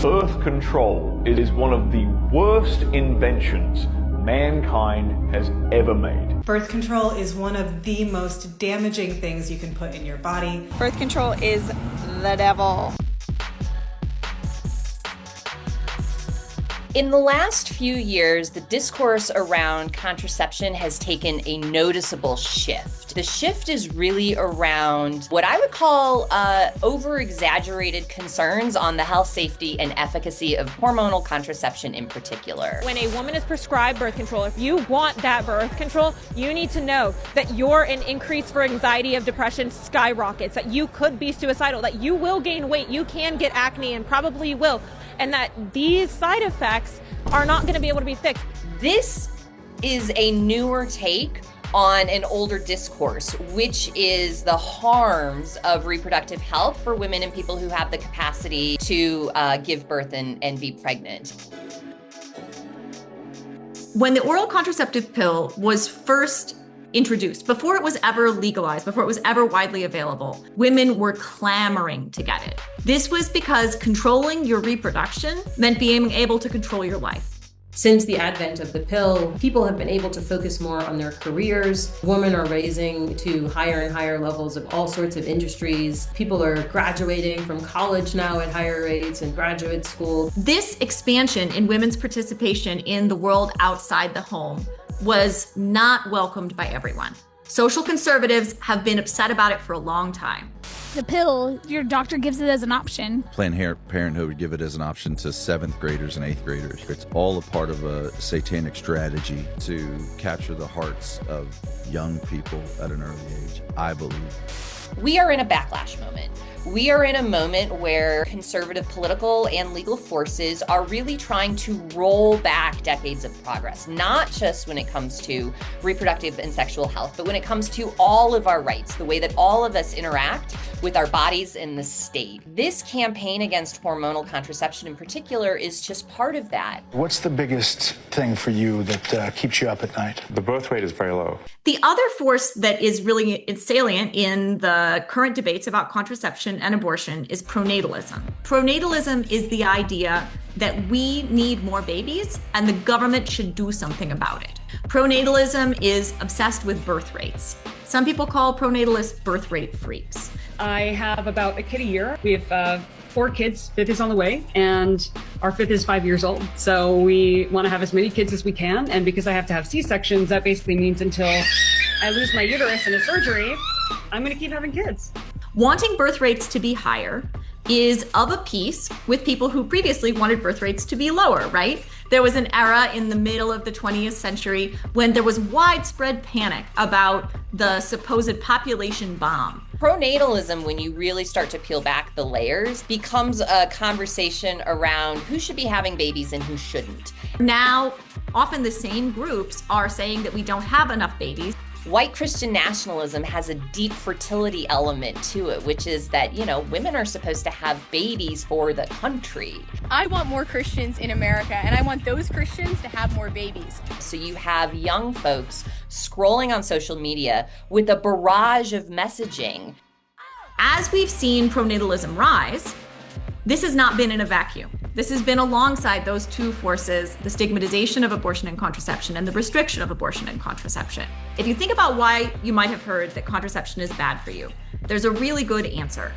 Birth control is one of the worst inventions mankind has ever made. Birth control is one of the most damaging things you can put in your body. Birth control is the devil. In the last few years, the discourse around contraception has taken a noticeable shift. The shift is really around what I would call over-exaggerated concerns on the health, safety, and efficacy of hormonal contraception in particular. When a woman is prescribed birth control, if you want that birth control, you need to know that your increase for anxiety of depression skyrockets, that you could be suicidal, that you will gain weight, you can get acne, and probably will, and that these side effects are not going to be able to be fixed. This is a newer take on an older discourse, which is the harms of reproductive health for women and people who have the capacity to give birth and be pregnant. When the oral contraceptive pill was first introduced, before it was ever legalized, before it was ever widely available, women were clamoring to get it. This was because controlling your reproduction meant being able to control your life. Since the advent of the pill, people have been able to focus more on their careers. Women are raising to higher and higher levels of all sorts of industries. People are graduating from college now at higher rates and graduate school. This expansion in women's participation in the world outside the home was not welcomed by everyone. Social conservatives have been upset about it for a long time. The pill, your doctor gives it as an option. Planned Parenthood would give it as an option to 7th graders and 8th graders. It's all a part of a satanic strategy to capture the hearts of young people at an early age, I believe. We are in a backlash moment. We are in a moment where conservative political and legal forces are really trying to roll back decades of progress, not just when it comes to reproductive and sexual health, but when it comes to all of our rights, the way that all of us interact with our bodies and the state. This campaign against hormonal contraception in particular is just part of that. What's the biggest thing for you that keeps you up at night? The birth rate is very low. The other force that is really salient in the current debates about contraception and abortion is pronatalism. Pronatalism is the idea that we need more babies and the government should do something about it. Pronatalism is obsessed with birth rates. Some people call pronatalists birth rate freaks. I have about a kid a year. We have 4 kids, 5th is on the way, and our 5th is 5 years old. So we want to have as many kids as we can. And because I have to have C-sections, that basically means until I lose my uterus in a surgery, I'm going to keep having kids. Wanting birth rates to be higher is of a piece with people who previously wanted birth rates to be lower, right? There was an era in the middle of the 20th century when there was widespread panic about the supposed population bomb. Pronatalism, when you really start to peel back the layers, becomes a conversation around who should be having babies and who shouldn't. Now, often the same groups are saying that we don't have enough babies. White Christian nationalism has a deep fertility element to it, which is that, women are supposed to have babies for the country. I want more Christians in America, and I want those Christians to have more babies. So you have young folks scrolling on social media with a barrage of messaging. As we've seen pronatalism rise, this has not been in a vacuum. This has been alongside those two forces, the stigmatization of abortion and contraception and the restriction of abortion and contraception. If you think about why you might have heard that contraception is bad for you, there's a really good answer.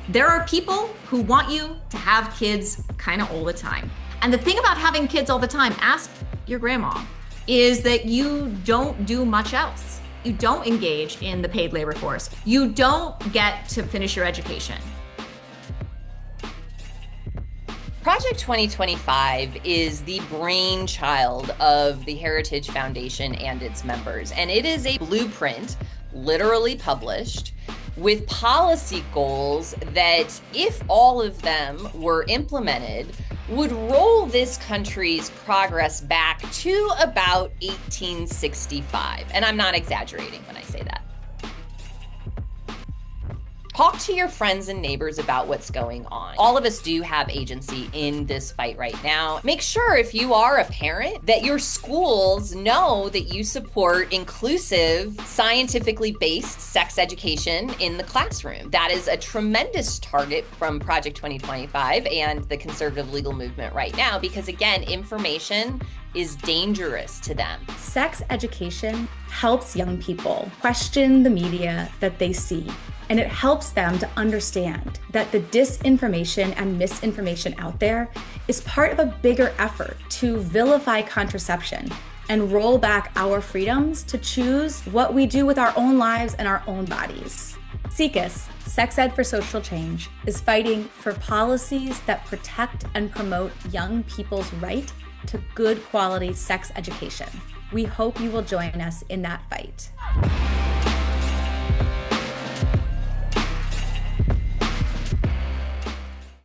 There are people who want you to have kids kind of all the time. And the thing about having kids all the time, ask your grandma, is that you don't do much else. You don't engage in the paid labor force. You don't get to finish your education. Project 2025 is the brainchild of the Heritage Foundation and its members, and it is a blueprint, literally published, with policy goals that, if all of them were implemented, would roll this country's progress back to about 1865. And I'm not exaggerating when I say that. Talk to your friends and neighbors about what's going on. All of us do have agency in this fight right now. Make sure if you are a parent that your schools know that you support inclusive, scientifically based sex education in the classroom. That is a tremendous target from Project 2025 and the conservative legal movement right now, because again, information is dangerous to them. Sex education helps young people question the media that they see, and it helps them to understand that the disinformation and misinformation out there is part of a bigger effort to vilify contraception and roll back our freedoms to choose what we do with our own lives and our own bodies. SECUS, Sex Ed for Social Change, is fighting for policies that protect and promote young people's right to good quality sex education. We hope you will join us in that fight.